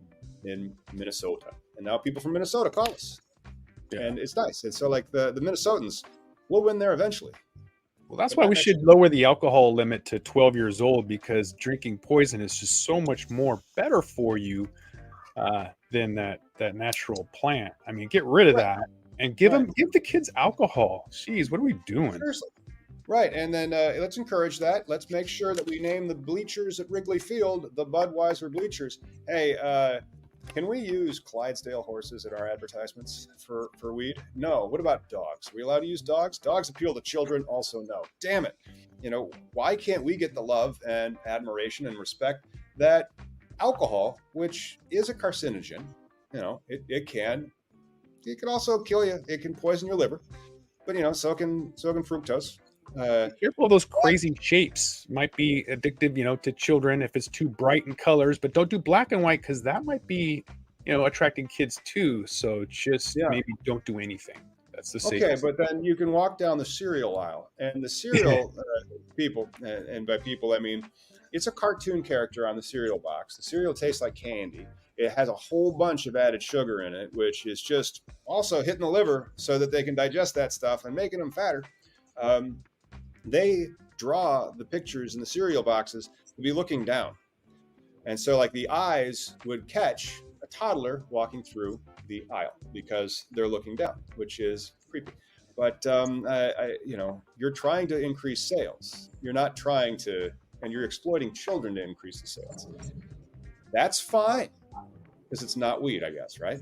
in Minnesota. And now people from Minnesota call us. Yeah. And it's nice. And so like the Minnesotans will win there eventually. Well, that's why we should lower the alcohol limit to 12 years old, because drinking poison is just so much more better for you than that natural plant. I mean, get rid of that and give the kids alcohol. Jeez, what are we doing? Seriously. Right. And then let's encourage that. Let's make sure that we name the bleachers at Wrigley Field the Budweiser bleachers. Hey, can we use Clydesdale horses in our advertisements for weed? No. What about dogs? Are we allowed to use dogs? Dogs appeal to children. Also, no. Damn it. Why can't we get the love and admiration and respect that alcohol, which is a carcinogen, it can also kill you. It can poison your liver, but so can fructose. Careful of those crazy shapes. Might be addictive, to children if it's too bright in colors, but don't do black and white, because that might be, attracting kids too. So just maybe don't do anything. That's the safest. Okay, but then you can walk down the cereal aisle, and the cereal people, and by people I mean it's a cartoon character on the cereal box. The cereal tastes like candy. It has a whole bunch of added sugar in it, which is just also hitting the liver so that they can digest that stuff and making them fatter. They draw the pictures in the cereal boxes to be looking down. And so like the eyes would catch a toddler walking through the aisle because they're looking down, which is creepy. But, you're trying to increase sales. You're not trying to, and you're exploiting children to increase the sales. That's fine, because it's not weed, I guess, right?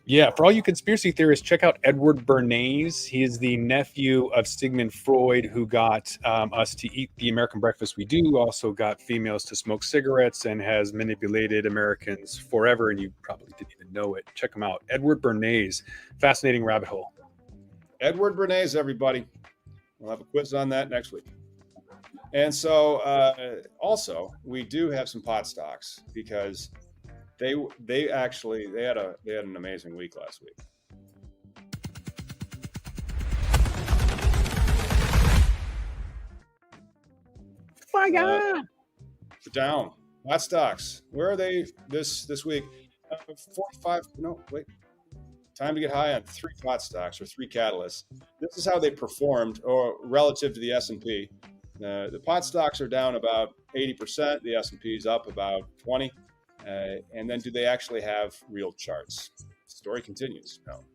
Yeah, for all you conspiracy theorists, check out Edward Bernays. He is the nephew of Sigmund Freud, who got us to eat the American breakfast we do, also got females to smoke cigarettes, and has manipulated Americans forever, and you probably didn't even know it. Check him out. Edward Bernays. Fascinating rabbit hole. Edward Bernays, everybody. We'll have a quiz on that next week. And so also, we do have some pot stocks, because they had an amazing week last week. My God. Down. Pot stocks. Where are they this week? 45. No, wait. Time to get high on 3 pot stocks, or 3 catalysts. This is how they performed, or relative to the S&P. The pot stocks are down about 80%. The S&P is up about 20%. And then do they actually have real charts? Story continues. No.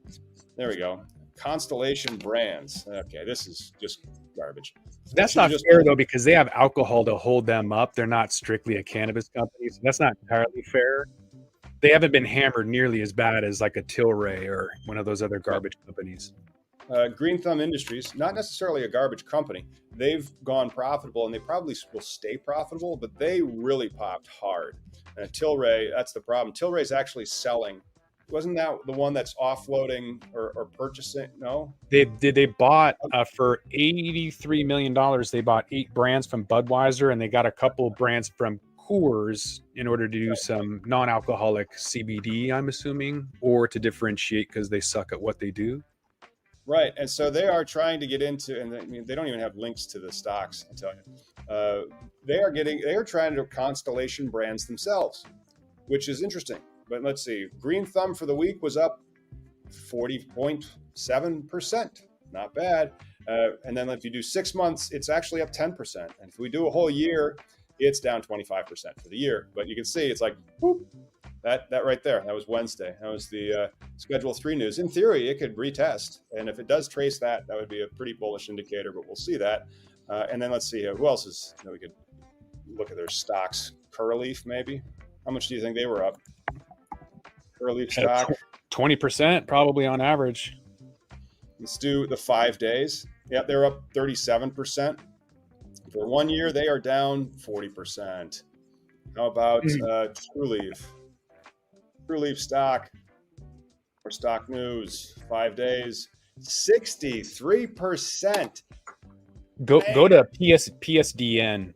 There we go. Constellation Brands. Okay, this is just garbage. That's not fair, though, because they have alcohol to hold them up. They're not strictly a cannabis company, so that's not entirely fair. They haven't been hammered nearly as bad as like a Tilray or one of those other garbage companies. Green Thumb Industries, not necessarily a garbage company. They've gone profitable, and they probably will stay profitable, but they really popped hard. Tilray, that's the problem. Tilray's actually selling. Wasn't that the one that's offloading or purchasing? No? They bought for $83 million. They bought 8 brands from Budweiser, and they got a couple brands from Coors in order to do some non-alcoholic CBD, I'm assuming, or to differentiate because they suck at what they do. Right. And so they are trying to get into, and I mean, they don't even have links to the stocks, I tell you. They are trying to Constellation Brands themselves, which is interesting. But let's see. Green Thumb for the week was up 40.7%. Not bad. And then if you do 6 months, it's actually up 10%. And if we do a whole year, it's down 25% for the year. But you can see it's like, whoop, that right there. That was Wednesday. That was the Schedule 3 news. In theory, it could retest. And if it does trace that, that would be a pretty bullish indicator, but we'll see that. And then let's see, who else is, we could look at their stocks. Curaleaf, maybe. How much do you think they were up? Curaleaf stock? 20% probably on average. Let's do the 5 days. Yeah, they're up 37%. For 1 year, they are down 40%. How about Trulieve? Trulieve stock. Stock news, 5 days, 63%. Go Man. to PSDN,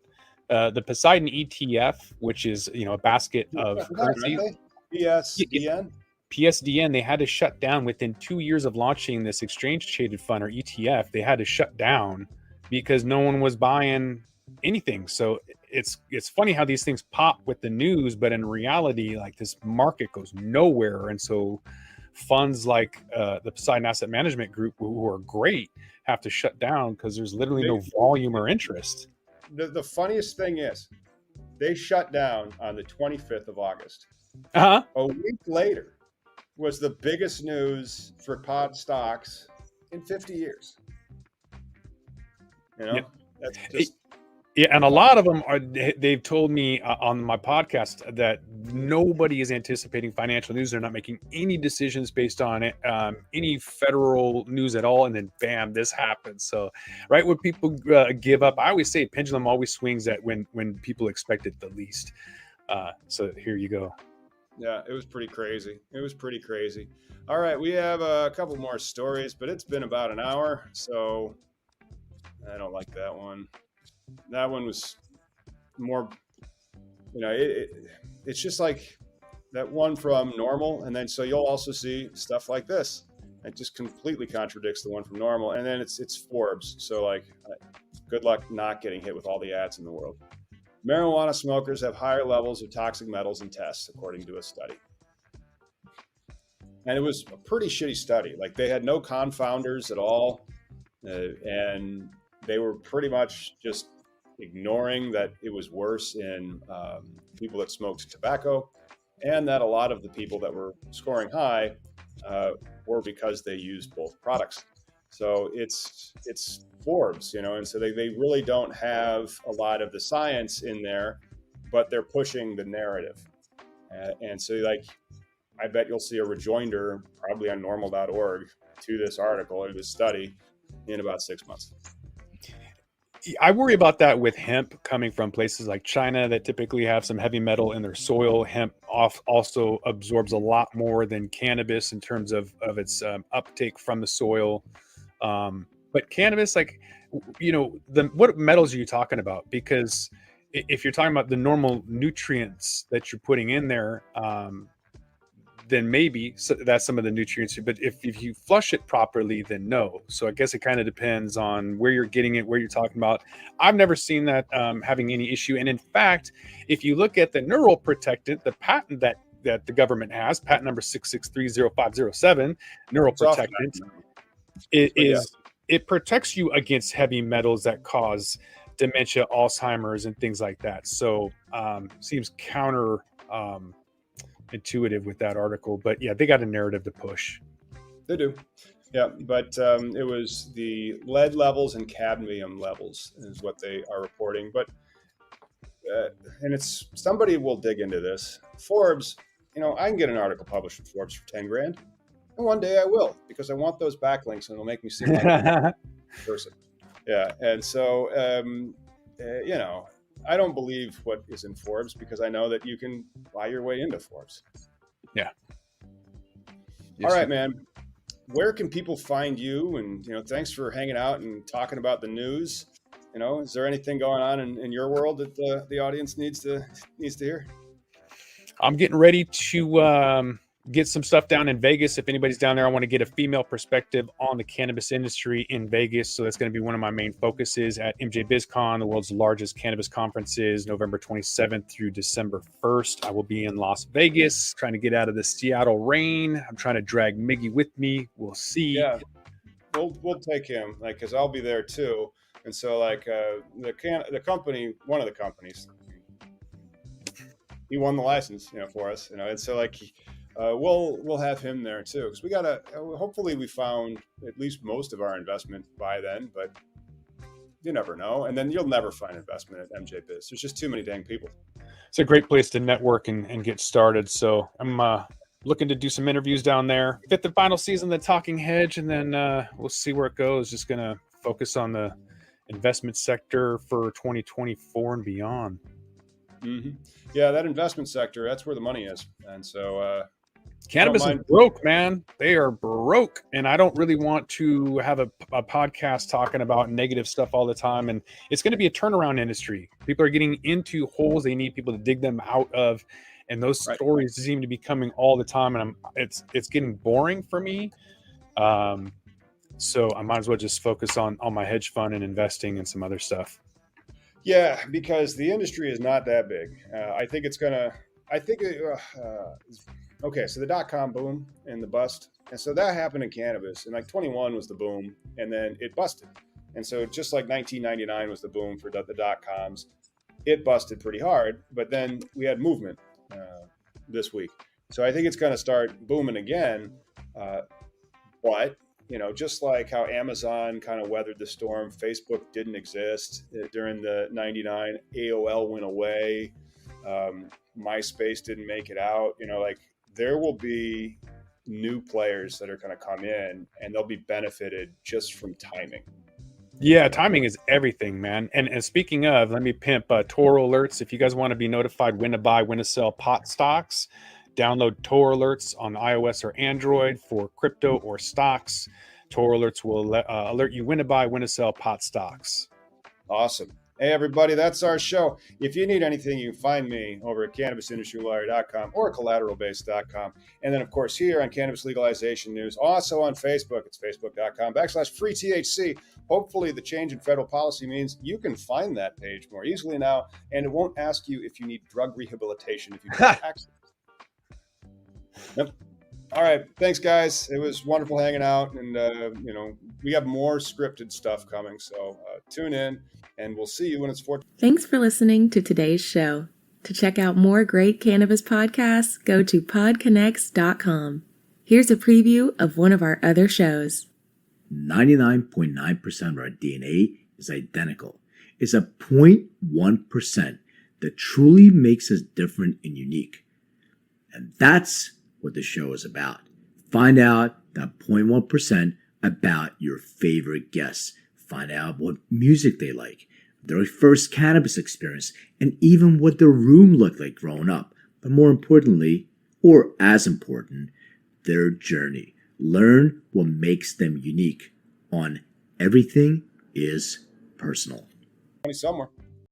the Poseidon ETF, which is a basket of currencies. PSDN? PSDN, they had to shut down within 2 years of launching this exchange traded fund, or ETF. They had to shut down because no one was buying anything. So it's funny how these things pop with the news, but in reality, like, this market goes nowhere. And so funds like the Poseidon Asset Management Group, who are great, have to shut down because there's literally no volume or interest. The funniest thing is, they shut down on the 25th of August. Uh-huh. A week later was the biggest news for pod stocks in 50 years. Yeah. That's just... Yeah, and a lot of them they've told me on my podcast that nobody is anticipating financial news. They're not making any decisions based on it, any federal news at all. And then bam, this happens. So right when people give up, I always say pendulum always swings at when people expect it the least. So here you go. Yeah, it was pretty crazy. All right, we have a couple more stories, but it's been about an hour, so I don't like that one. That one was more, it's just like that one from Normal. And then, so you'll also see stuff like this. It just completely contradicts the one from Normal. And then it's Forbes. So, like, good luck not getting hit with all the ads in the world. Marijuana smokers have higher levels of toxic metals in tests, according to a study. And it was a pretty shitty study. Like, they had no confounders at all. And they were pretty much just ignoring that it was worse in people that smoked tobacco, and that a lot of the people that were scoring high were because they used both products. So it's Forbes, and so they really don't have a lot of the science in there, but they're pushing the narrative. And so, like, I bet you'll see a rejoinder probably on normal.org to this article or this study in about 6 months. I worry about that with hemp coming from places like China that typically have some heavy metal in their soil. Hemp also absorbs a lot more than cannabis in terms of its uptake from the soil. But cannabis, like, what metals are you talking about? Because if you're talking about the normal nutrients that you're putting in there, then maybe that's some of the nutrients. But if you flush it properly, then no. So I guess it kind of depends on where you're getting it, where you're talking about. I've never seen that having any issue. And in fact, if you look at the neural protectant, the patent that the government has, patent number 6630507, neural protectant, it protects you against heavy metals that cause dementia, Alzheimer's, and things like that. So seems counter intuitive with that article, but yeah, they got a narrative to push. They do. Yeah, but it was the lead levels and cadmium levels is what they are reporting. But and it's, somebody will dig into this. Forbes, I can get an article published in Forbes for 10 grand, and one day I will, because I want those backlinks and it'll make me seem like a person. Yeah, and so I don't believe what is in Forbes, because I know that you can buy your way into Forbes. Yeah. All right, man. Where can people find you? And, thanks for hanging out and talking about the news. Is there anything going on in your world that the audience needs to hear? I'm getting ready to get some stuff down in Vegas. If anybody's down there, I want to get a female perspective on the cannabis industry in Vegas. So that's going to be one of my main focuses at MJ BizCon, the world's largest cannabis conferences, November 27th through December 1st. I will be in Las Vegas trying to get out of the Seattle rain. I'm trying to drag Miggy with me. We'll see. Yeah, we'll take him, because I'll be there too. And so, the company, one of the companies, he won the license, for us, and so we'll have him there too, because we gotta. Hopefully, we found at least most of our investment by then, but you never know. And then you'll never find investment at MJ Biz. There's just too many dang people. It's a great place to network and get started. So I'm looking to do some interviews down there. Fifth and final season, the Talking Hedge, and then we'll see where it goes. Just gonna focus on the investment sector for 2024 and beyond. Mm-hmm. Yeah, that investment sector, that's where the money is. And so Cannabis is mind. broke, man. They are broke. And I don't really want to have a podcast talking about negative stuff all the time. And it's going to be a turnaround industry. People are getting into holes they need people to dig them out of. And those Right. stories seem to be coming all the time. And it's getting boring for me. So I might as well just focus on my hedge fund and investing and some other stuff. Yeah, because the industry is not that big. I think it's gonna. I think. Okay, so the dot-com boom and the bust, and so that happened in cannabis, and like 21 was the boom, and then it busted, and so just like 1999 was the boom for the dot-coms, it busted pretty hard, but then we had movement this week, so I think it's going to start booming again, but. Just like how Amazon kind of weathered the storm, Facebook didn't exist during the 99, AOL went away, MySpace didn't make it out, like there will be new players that are going to come in and they'll be benefited just from timing. Yeah, timing is everything, man. And speaking of, let me pimp Toro alerts. If you guys want to be notified when to buy, when to sell pot stocks, download Toro alerts on iOS or Android for crypto or stocks. Toro alerts will alert you when to buy, when to sell pot stocks. Awesome. Hey, everybody, that's our show. If you need anything, you can find me over at cannabisindustrylawyer.com or collateralbase.com. And then, of course, here on Cannabis Legalization News, also on Facebook. It's facebook.com/freethc. Hopefully, the change in federal policy means you can find that page more easily now, and it won't ask you if you need drug rehabilitation if you don't access it. Yep. All right. Thanks, guys. It was wonderful hanging out. And, we have more scripted stuff coming. So tune in and we'll see you when it's 4. Thanks for listening to today's show. To check out more great cannabis podcasts, go to podconnects.com. Here's a preview of one of our other shows. 99.9% of our DNA is identical. It's a 0.1% that truly makes us different and unique. And that's what the show is about. Find out that 0.1% about your favorite guests. Find out what music they like, their first cannabis experience, and even what their room looked like growing up. But more importantly, or as important, their journey. Learn what makes them unique on Everything is Personal. Somewhere.